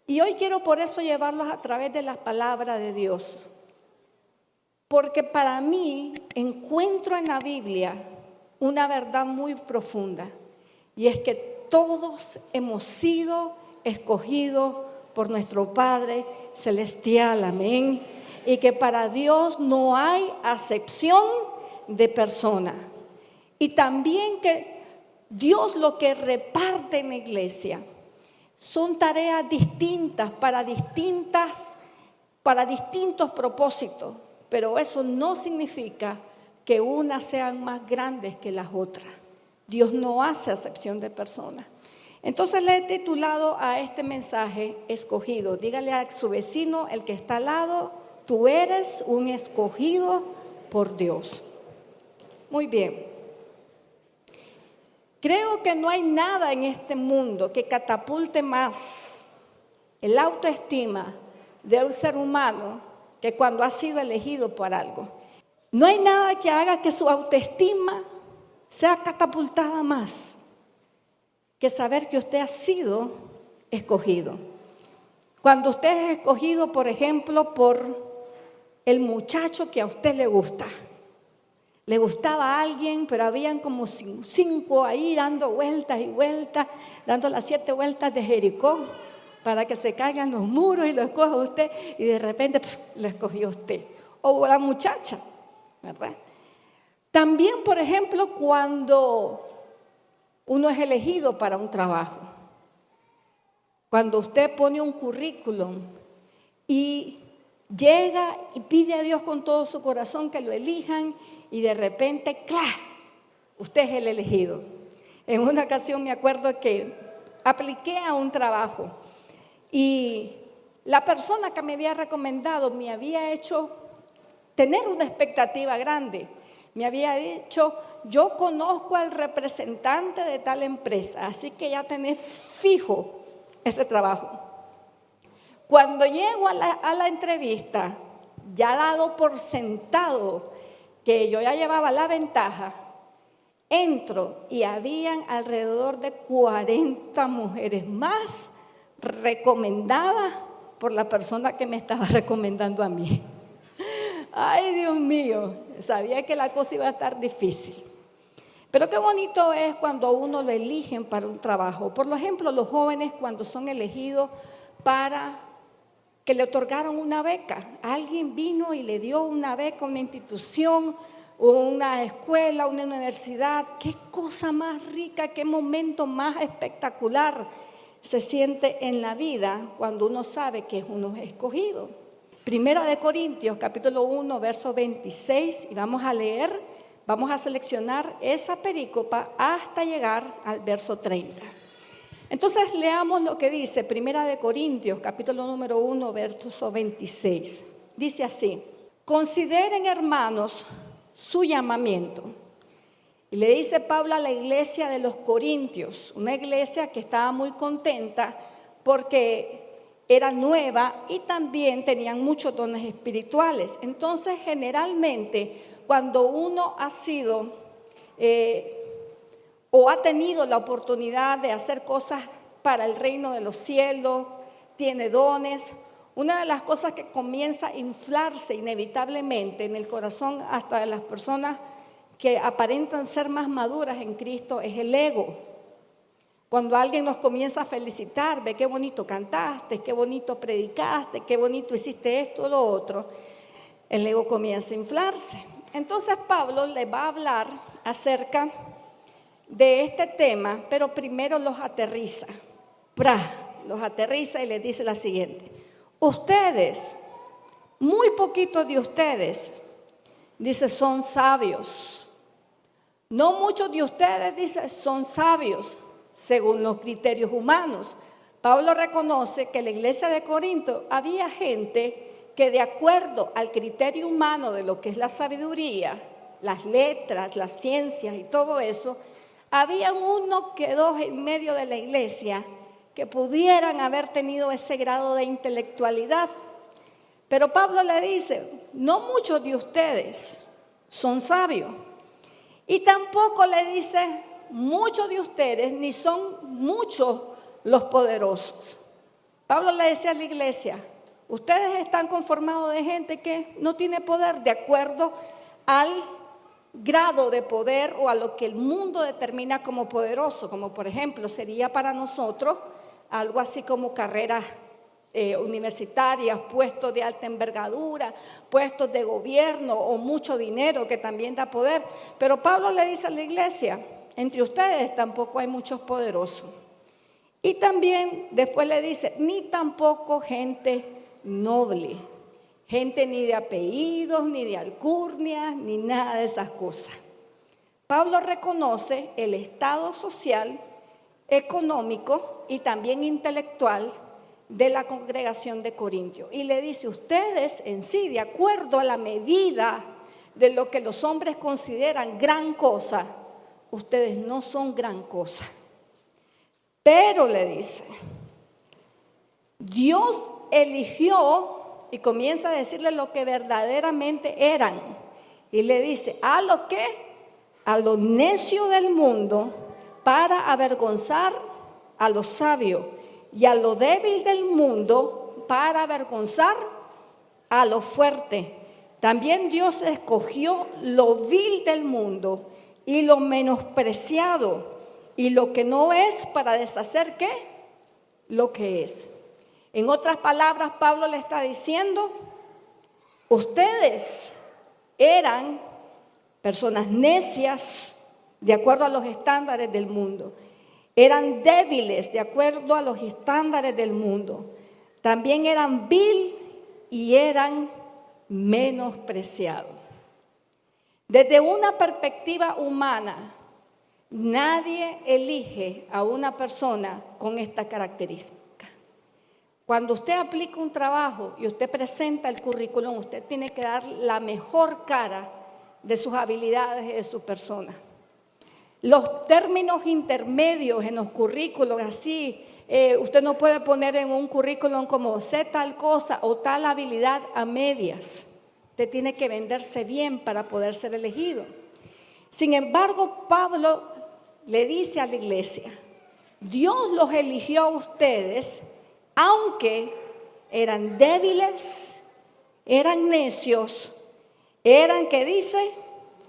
Y hoy quiero por eso llevarlos a través de la palabra de Dios. Porque para mí encuentro en la Biblia una verdad muy profunda. Y es que todos hemos sido escogidos por nuestro Padre Celestial. Amén. Y que para Dios no hay acepción de persona. Y también que Dios lo que reparte en la iglesia son tareas distintas para distintos propósitos, pero eso no significa que unas sean más grandes que las otras. Dios no hace acepción de personas. Entonces le he titulado a este mensaje escogido. Dígale a su vecino, el que está al lado, tú eres un escogido por Dios. Muy bien. Creo que no hay nada en este mundo que catapulte más el autoestima de un ser humano que cuando ha sido elegido por algo. No hay nada que haga que su autoestima sea catapultada más que saber que usted ha sido escogido. Cuando usted es escogido, por ejemplo, por el muchacho que a usted le gusta. Le gustaba a alguien, pero habían como 5 ahí dando vueltas y vueltas, dando las 7 vueltas de Jericó para que se caigan los muros y lo escoja usted y de repente lo escogió usted. O la muchacha, ¿verdad? También, por ejemplo, cuando uno es elegido para un trabajo. Cuando usted pone un currículum y llega y pide a Dios con todo su corazón que lo elijan y de repente, ¡clac!, usted es el elegido. En una ocasión me acuerdo que apliqué a un trabajo y la persona que me había recomendado me había hecho tener una expectativa grande. Me había dicho, yo conozco al representante de tal empresa, así que ya tenés fijo ese trabajo. Cuando llego a la entrevista, ya dado por sentado que yo ya llevaba la ventaja, entro y habían alrededor de 40 mujeres más recomendadas por la persona que me estaba recomendando a mí. Ay, Dios mío, sabía que la cosa iba a estar difícil. Pero qué bonito es cuando a uno lo eligen para un trabajo. Por ejemplo, los jóvenes cuando son elegidos para que le otorgaron una beca. Alguien vino y le dio una beca a una institución, una escuela, una universidad. Qué cosa más rica, qué momento más espectacular se siente en la vida cuando uno sabe que es uno escogido. Primera de Corintios, capítulo 1, verso 26, y vamos a seleccionar esa perícopa hasta llegar al verso 30. Entonces leamos lo que dice Primera de Corintios, capítulo número 1, verso 26. Dice así: consideren, hermanos, su llamamiento. Y le dice Pablo a la iglesia de los Corintios, una iglesia que estaba muy contenta porque era nueva y también tenían muchos dones espirituales. Entonces, generalmente, cuando uno ha sido o ha tenido la oportunidad de hacer cosas para el reino de los cielos, tiene dones, una de las cosas que comienza a inflarse inevitablemente en el corazón hasta de las personas que aparentan ser más maduras en Cristo es el ego. Cuando alguien nos comienza a felicitar, ve qué bonito cantaste, qué bonito predicaste, qué bonito hiciste esto o lo otro, el ego comienza a inflarse. Entonces Pablo le va a hablar acerca de este tema, pero primero los aterriza. Los aterriza y les dice la siguiente: ustedes, muy poquitos de ustedes, dice, son sabios. No muchos de ustedes, dice, son sabios según los criterios humanos. Pablo reconoce que en la iglesia de Corinto había gente que de acuerdo al criterio humano de lo que es la sabiduría, las letras, las ciencias y todo eso, había uno que dos en medio de la iglesia que pudieran haber tenido ese grado de intelectualidad. Pero Pablo le dice, no muchos de ustedes son sabios. Y tampoco le dice, muchos de ustedes ni son muchos los poderosos. Pablo le decía a la iglesia, ustedes están conformados de gente que no tiene poder de acuerdo al grado de poder o a lo que el mundo determina como poderoso, como por ejemplo sería para nosotros algo así como carreras universitarias, puestos de alta envergadura, puestos de gobierno o mucho dinero que también da poder. Pero Pablo le dice a la iglesia, entre ustedes tampoco hay muchos poderosos. Y también después le dice, ni tampoco gente noble, gente ni de apellidos, ni de alcurnias, ni nada de esas cosas. Pablo reconoce el estado social, económico y también intelectual de la congregación de Corintios. Y le dice, ustedes en sí, de acuerdo a la medida de lo que los hombres consideran gran cosa, ustedes no son gran cosa. Pero le dice, Dios eligió, y comienza a decirle lo que verdaderamente eran. Y le dice, ¿a lo qué? A lo necio del mundo, para avergonzar a lo sabio, y a lo débil del mundo, para avergonzar a lo fuerte. También Dios escogió lo vil del mundo y lo menospreciado y lo que no es, para deshacer ¿qué? Lo que es. En otras palabras, Pablo le está diciendo, ustedes eran personas necias de acuerdo a los estándares del mundo. Eran débiles de acuerdo a los estándares del mundo. También eran vil y eran menospreciados. Desde una perspectiva humana, nadie elige a una persona con esta característica. Cuando usted aplica un trabajo y usted presenta el currículum, usted tiene que dar la mejor cara de sus habilidades y de su persona. Los términos intermedios en los currículos, así, usted no puede poner en un currículum como sé tal cosa o tal habilidad a medias. Usted tiene que venderse bien para poder ser elegido. Sin embargo, Pablo le dice a la iglesia, Dios los eligió a ustedes, aunque eran débiles, eran necios, eran, ¿qué dice?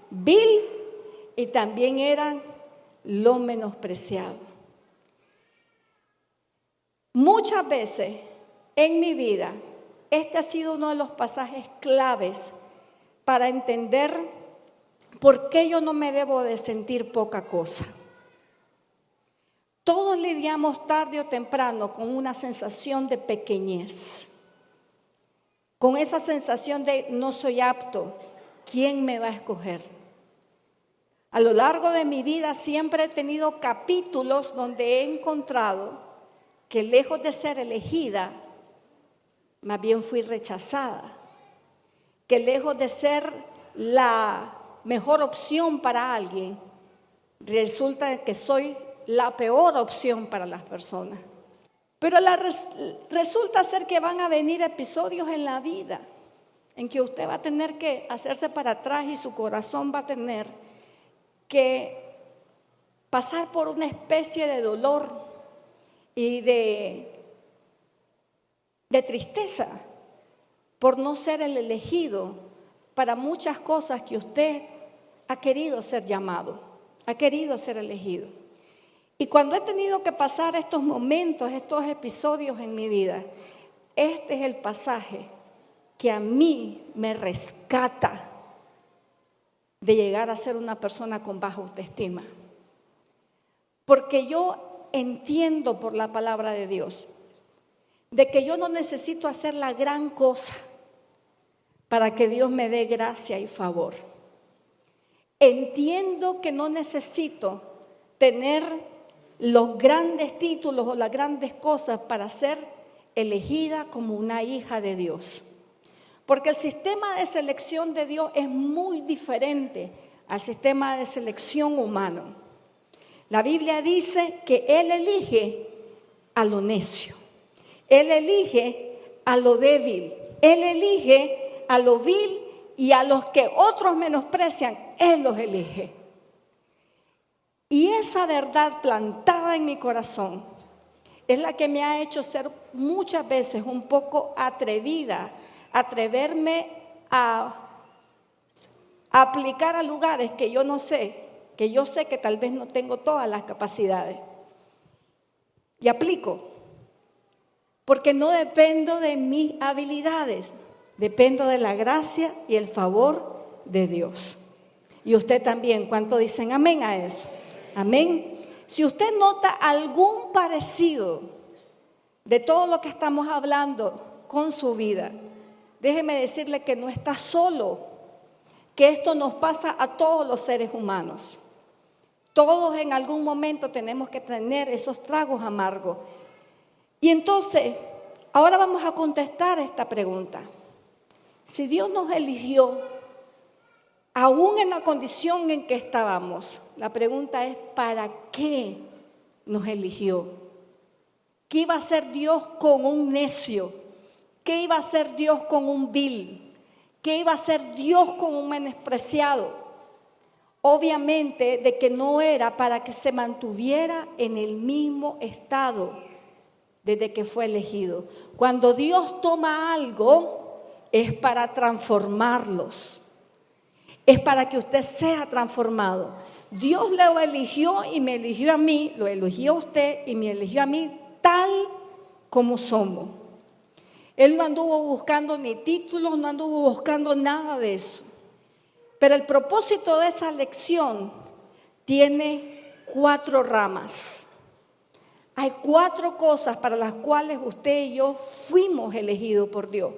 Vil, y también eran lo menospreciado. Muchas veces en mi vida, este ha sido uno de los pasajes claves para entender por qué yo no me debo de sentir poca cosa. Todos lidiamos tarde o temprano con una sensación de pequeñez, con esa sensación de no soy apto, ¿quién me va a escoger? A lo largo de mi vida siempre he tenido capítulos donde he encontrado que lejos de ser elegida, más bien fui rechazada, que lejos de ser la mejor opción para alguien, resulta que soy la peor opción para las personas. Pero resulta ser que van a venir episodios en la vida en que usted va a tener que hacerse para atrás y su corazón va a tener que pasar por una especie de dolor y de tristeza por no ser el elegido para muchas cosas que usted ha querido ser llamado, ha querido ser elegido. Y cuando he tenido que pasar estos momentos, estos episodios en mi vida, este es el pasaje que a mí me rescata de llegar a ser una persona con baja autoestima. Porque yo entiendo por la palabra de Dios de que yo no necesito hacer la gran cosa para que Dios me dé gracia y favor. Entiendo que no necesito tener los grandes títulos o las grandes cosas para ser elegida como una hija de Dios. Porque el sistema de selección de Dios es muy diferente al sistema de selección humano. La Biblia dice que Él elige a lo necio, Él elige a lo débil, Él elige a lo vil y a los que otros menosprecian, Él los elige. Y esa verdad plantada en mi corazón es la que me ha hecho ser muchas veces un poco atrevida, atreverme a aplicar a lugares que yo no sé, que yo sé que tal vez no tengo todas las capacidades. Y aplico, porque no dependo de mis habilidades, dependo de la gracia y el favor de Dios. Y usted también, ¿cuánto dicen amén a eso? Amén. Si usted nota algún parecido de todo lo que estamos hablando con su vida, déjeme decirle que no está solo, que esto nos pasa a todos los seres humanos. Todos en algún momento tenemos que tener esos tragos amargos. Y entonces, ahora vamos a contestar esta pregunta. Si Dios nos eligió, aún en la condición en que estábamos, la pregunta es, ¿para qué nos eligió? ¿Qué iba a hacer Dios con un necio? ¿Qué iba a hacer Dios con un vil? ¿Qué iba a hacer Dios con un menospreciado? Obviamente de que no era para que se mantuviera en el mismo estado desde que fue elegido. Cuando Dios toma algo, es para transformarlos. Es para que usted sea transformado. Dios lo eligió y me eligió a mí, lo eligió a usted y me eligió a mí tal como somos. Él no anduvo buscando ni títulos, no anduvo buscando nada de eso. Pero el propósito de esa lección tiene 4 ramas. Hay 4 cosas para las cuales usted y yo fuimos elegidos por Dios.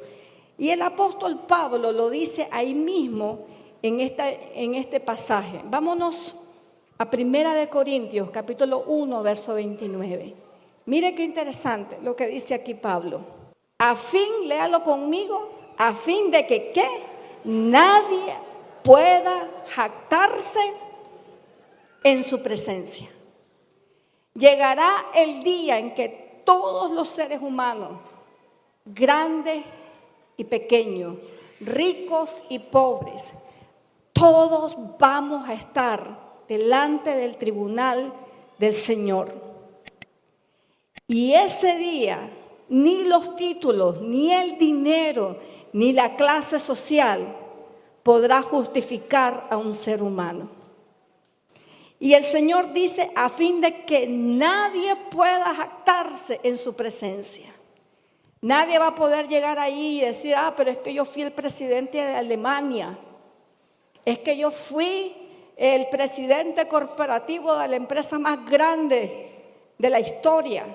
Y el apóstol Pablo lo dice ahí mismo en este pasaje. Vámonos a 1 Corintios, capítulo 1, verso 29. Mire qué interesante lo que dice aquí Pablo. A fin, léalo conmigo, a fin de que ¿qué? Nadie pueda jactarse en su presencia. Llegará el día en que todos los seres humanos, grandes y pequeños, ricos y pobres, todos vamos a estar delante del tribunal del Señor. Y ese día, ni los títulos, ni el dinero, ni la clase social podrá justificar a un ser humano. Y el Señor dice, a fin de que nadie pueda jactarse en su presencia. Nadie va a poder llegar ahí y decir, pero es que yo fui el presidente de Alemania. Es que yo fui el presidente corporativo de la empresa más grande de la historia.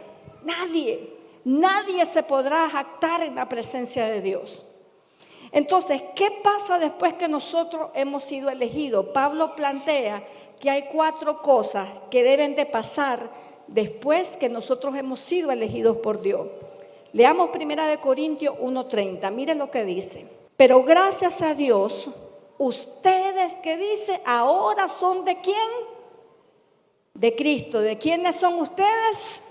Nadie se podrá jactar en la presencia de Dios. Entonces, ¿qué pasa después que nosotros hemos sido elegidos? Pablo plantea que hay 4 cosas que deben de pasar después que nosotros hemos sido elegidos por Dios. Leamos 1 Corintios 1:30. Miren lo que dice. Pero gracias a Dios, ustedes, ¿qué dice? Ahora son ¿de quién? De Cristo. ¿De quiénes son ustedes?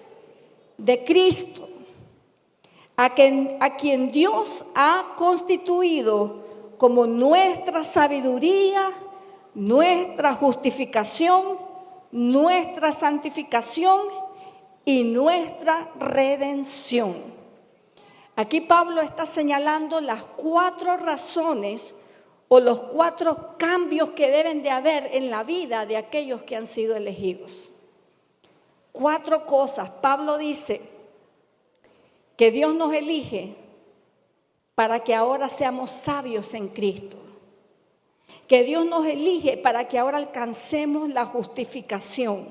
De Cristo. A quien Dios ha constituido como nuestra sabiduría, nuestra justificación, nuestra santificación y nuestra redención. Aquí Pablo está señalando las 4 razones o los 4 cambios que deben de haber en la vida de aquellos que han sido elegidos. 4 cosas. Pablo dice que Dios nos elige para que ahora seamos sabios en Cristo. Que Dios nos elige para que ahora alcancemos la justificación.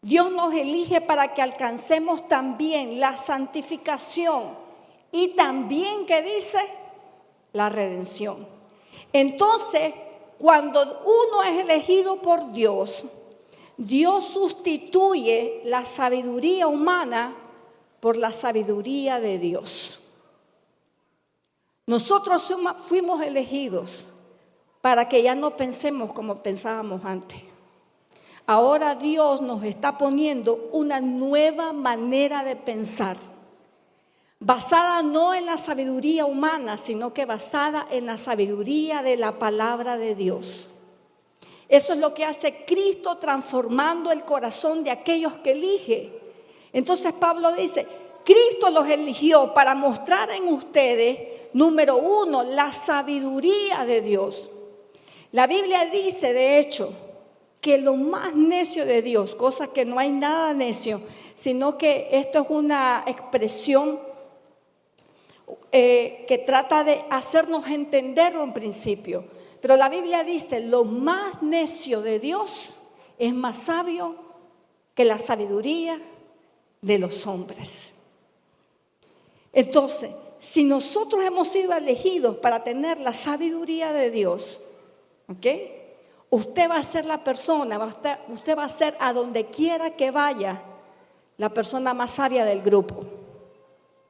Dios nos elige para que alcancemos también la santificación y también, ¿qué dice? La redención. Entonces, cuando uno es elegido por Dios, Dios sustituye la sabiduría humana por la sabiduría de Dios. Nosotros fuimos elegidos para que ya no pensemos como pensábamos antes. Ahora Dios nos está poniendo una nueva manera de pensar, basada no en la sabiduría humana, sino que basada en la sabiduría de la palabra de Dios. Eso es lo que hace Cristo transformando el corazón de aquellos que elige. Entonces Pablo dice, Cristo los eligió para mostrar en ustedes, número uno, la sabiduría de Dios. La Biblia dice, de hecho, que lo más necio de Dios, cosa que no hay nada necio, sino que esto es una expresión que trata de hacernos entenderlo en principio. Pero la Biblia dice, lo más necio de Dios es más sabio que la sabiduría de los hombres. Entonces, si nosotros hemos sido elegidos para tener la sabiduría de Dios, ¿ok? Usted va a ser la persona, usted va a ser a donde quiera que vaya, la persona más sabia del grupo.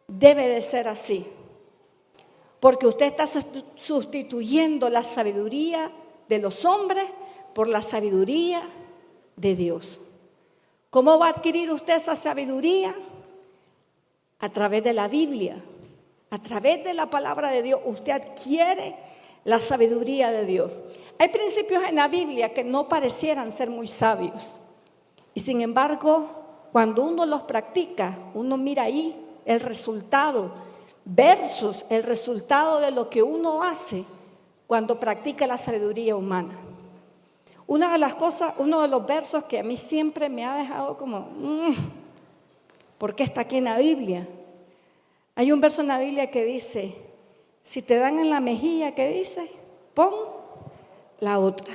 Debe de ser así. Porque usted está sustituyendo la sabiduría de los hombres por la sabiduría de Dios. ¿Cómo va a adquirir usted esa sabiduría? A través de la Biblia, a través de la palabra de Dios, usted adquiere la sabiduría de Dios. Hay principios en la Biblia que no parecieran ser muy sabios. Y sin embargo, cuando uno los practica, uno mira ahí el resultado versus el resultado de lo que uno hace cuando practica la sabiduría humana. Una de las cosas, uno de los versos que a mí siempre me ha dejado como, ¿por qué está aquí en la Biblia? Hay un verso en la Biblia que dice, si te dan en la mejilla, ¿qué dice? Pon la otra.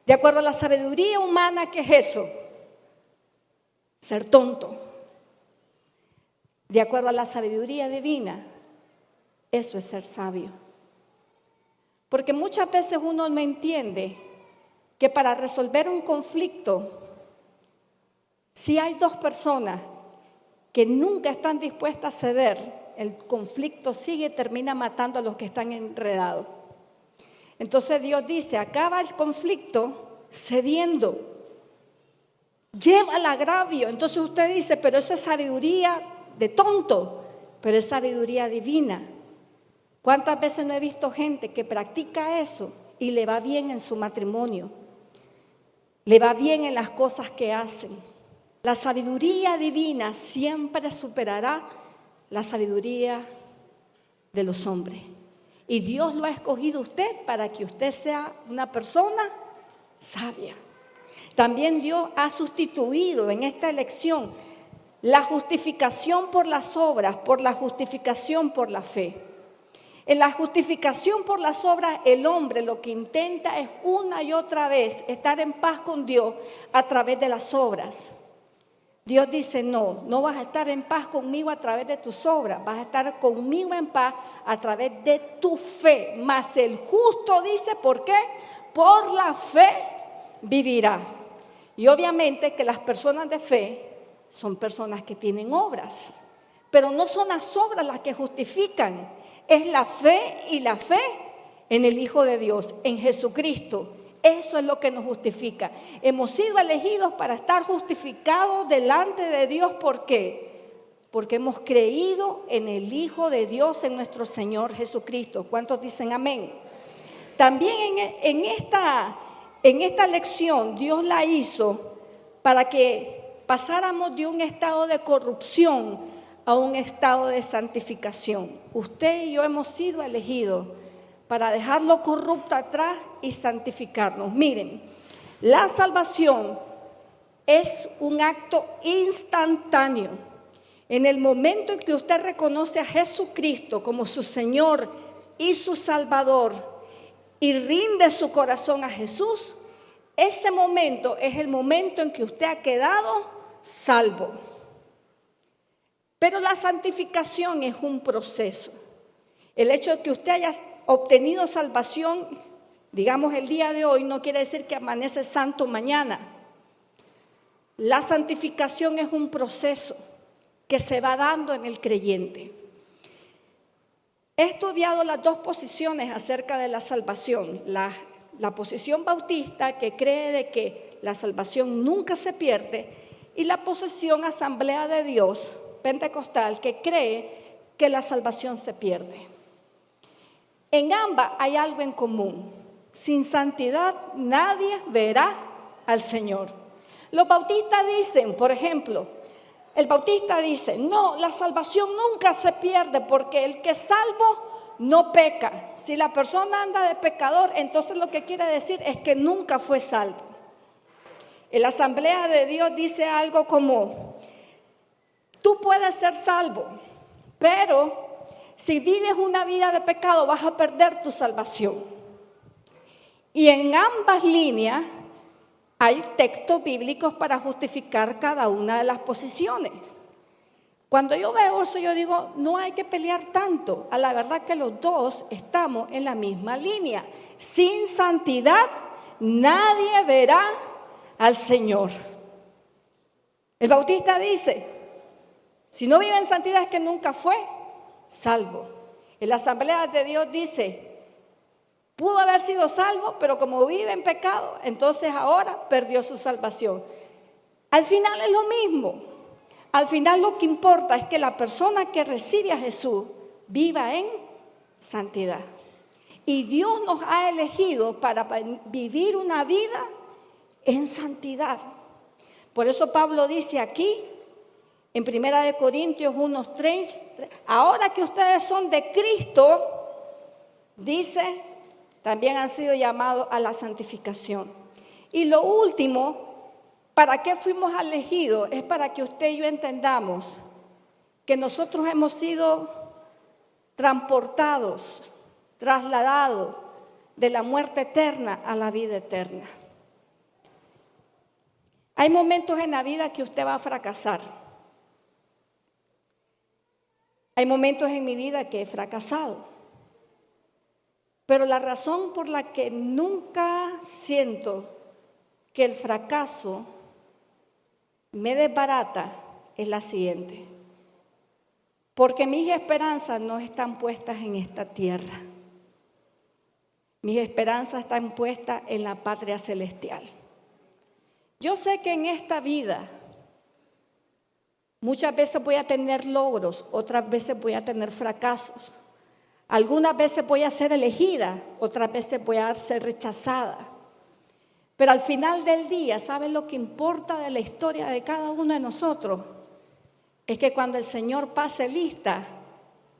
De acuerdo a la sabiduría humana, ¿qué es eso? Ser tonto. De acuerdo a la sabiduría divina, eso es ser sabio. Porque muchas veces uno no entiende que para resolver un conflicto, si hay dos personas que nunca están dispuestas a ceder, el conflicto sigue y termina matando a los que están enredados. Entonces Dios dice, acaba el conflicto cediendo, lleva al agravio. Entonces usted dice, pero eso es sabiduría de tonto, pero es sabiduría divina. ¿Cuántas veces no he visto gente que practica eso y le va bien en su matrimonio? Le va bien en las cosas que hacen. La sabiduría divina siempre superará la sabiduría de los hombres. Y Dios lo ha escogido usted para que usted sea una persona sabia. También Dios ha sustituido en esta elección la justificación por las obras, por la justificación por la fe. En la justificación por las obras, el hombre lo que intenta es una y otra vez estar en paz con Dios a través de las obras. Dios dice, no vas a estar en paz conmigo a través de tus obras, vas a estar conmigo en paz a través de tu fe. Mas el justo dice, ¿por qué? Por la fe vivirá. Y obviamente que las personas de fe son personas que tienen obras, pero no son las obras las que justifican, es la fe y la fe en el Hijo de Dios, en Jesucristo. Eso es lo que nos justifica. Hemos sido elegidos para estar justificados delante de Dios. ¿Por qué? Porque hemos creído en el Hijo de Dios, en nuestro Señor Jesucristo. ¿Cuántos dicen amén? También en esta lección Dios la hizo para que pasáramos de un estado de corrupción a un estado de santificación. Usted y yo hemos sido elegidos para dejar lo corrupto atrás y santificarnos. Miren, la salvación es un acto instantáneo. En el momento en que usted reconoce a Jesucristo como su Señor y su Salvador y rinde su corazón a Jesús, ese momento es el momento en que usted ha quedado salvo. Pero la santificación es un proceso. El hecho de que usted haya obtenido salvación, digamos el día de hoy, no quiere decir que amanece santo mañana. La santificación es un proceso que se va dando en el creyente. He estudiado las dos posiciones acerca de la salvación. La posición bautista, que cree de que la salvación nunca se pierde, y la posición Asamblea de Dios pentecostal, que cree que la salvación se pierde. En ambas hay algo en común. Sin santidad nadie verá al Señor. Los bautistas dicen, por ejemplo, el Bautista dice, no, la salvación nunca se pierde porque el que es salvo no peca. Si la persona anda de pecador, entonces lo que quiere decir es que nunca fue salvo. En la Asamblea de Dios dice algo como, tú puedes ser salvo, pero si vives una vida de pecado vas a perder tu salvación. Y en ambas líneas hay textos bíblicos para justificar cada una de las posiciones. Cuando yo veo eso, yo digo, no hay que pelear tanto. A la verdad que los dos estamos en la misma línea. Sin santidad, nadie verá al Señor. El Bautista dice, si no vive en santidad es que nunca fue salvo. En la Asamblea de Dios dice, pudo haber sido salvo, pero como vive en pecado, entonces ahora perdió su salvación. Al final es lo mismo. Al final lo que importa es que la persona que recibe a Jesús viva en santidad. Y Dios nos ha elegido para vivir una vida en santidad. Por eso Pablo dice aquí, en 1 Corintios 1:3, ahora que ustedes son de Cristo, dice, también han sido llamados a la santificación. Y lo último, ¿para qué fuimos elegidos? Es para que usted y yo entendamos que nosotros hemos sido transportados, trasladados de la muerte eterna a la vida eterna. Hay momentos en la vida que usted va a fracasar. Hay momentos en mi vida que he fracasado. Pero la razón por la que nunca siento que el fracaso me desbarata es la siguiente. Porque mis esperanzas no están puestas en esta tierra. Mis esperanzas están puestas en la patria celestial. Yo sé que en esta vida muchas veces voy a tener logros, otras veces voy a tener fracasos. Algunas veces voy a ser elegida, otras veces voy a ser rechazada. Pero al final del día, ¿saben lo que importa de la historia de cada uno de nosotros? Es que cuando el Señor pase lista,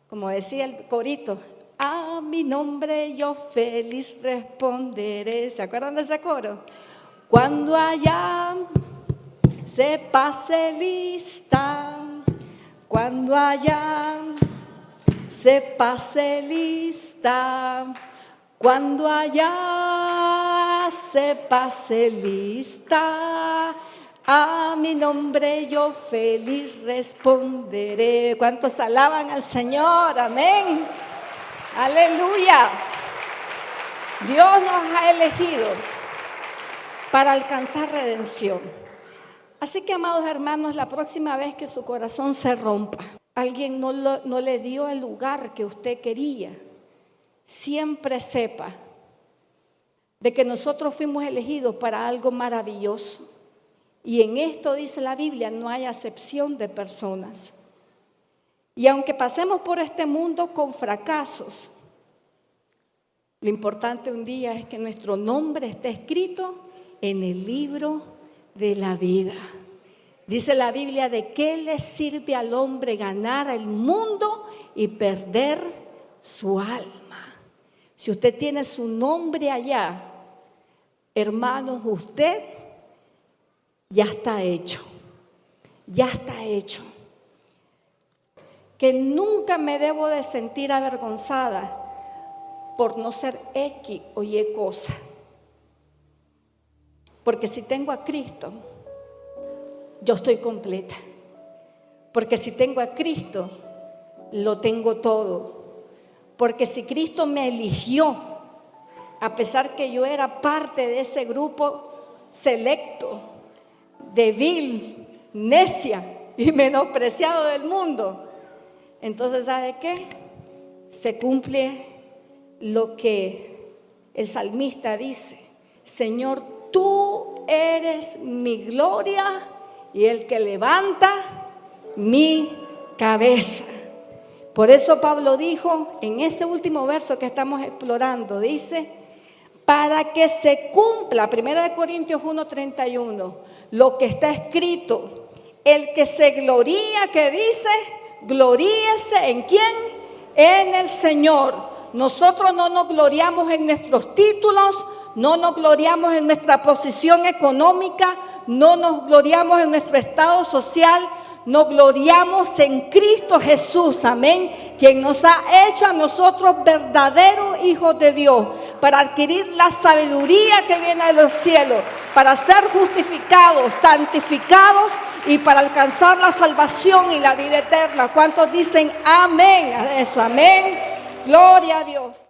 como decía el corito, a mi nombre yo feliz responderé. ¿Se acuerdan de ese coro? Cuando allá se pase lista, cuando allá se pase lista, cuando allá se pase lista, a mi nombre yo feliz responderé. ¿Cuántos alaban al Señor? Amén. Aleluya. Dios nos ha elegido para alcanzar redención. Así que, amados hermanos, la próxima vez que su corazón se rompa, alguien no le dio el lugar que usted quería, siempre sepa de que nosotros fuimos elegidos para algo maravilloso. Y en esto, dice la Biblia, no hay acepción de personas. Y aunque pasemos por este mundo con fracasos, lo importante un día es que nuestro nombre esté escrito en el libro de la vida. Dice la Biblia, ¿de qué le sirve al hombre ganar el mundo y perder su alma? Si usted tiene su nombre allá, hermanos, usted ya está hecho. Ya está hecho. Que nunca me debo de sentir avergonzada por no ser X o Y cosa. Porque si tengo a Cristo, yo estoy completa. Porque si tengo a Cristo, lo tengo todo. Porque si Cristo me eligió, a pesar que yo era parte de ese grupo selecto, débil, necia y menospreciado del mundo, entonces, ¿sabe qué? Se cumple lo que el salmista dice: Señor, tú eres mi gloria y el que levanta mi cabeza. Por eso Pablo dijo en ese último verso que estamos explorando, dice, para que se cumpla, 1 Corintios 1:31, lo que está escrito: El que se gloría, que dice, gloríese ¿en quién? En el Señor. Nosotros no nos gloriamos en nuestros títulos, no nos gloriamos en nuestra posición económica, no nos gloriamos en nuestro estado social, nos gloriamos en Cristo Jesús, amén, quien nos ha hecho a nosotros verdaderos hijos de Dios, para adquirir la sabiduría que viene de los cielos, para ser justificados, santificados y para alcanzar la salvación y la vida eterna. ¿Cuántos dicen amén a eso? Amén. Gloria a Dios.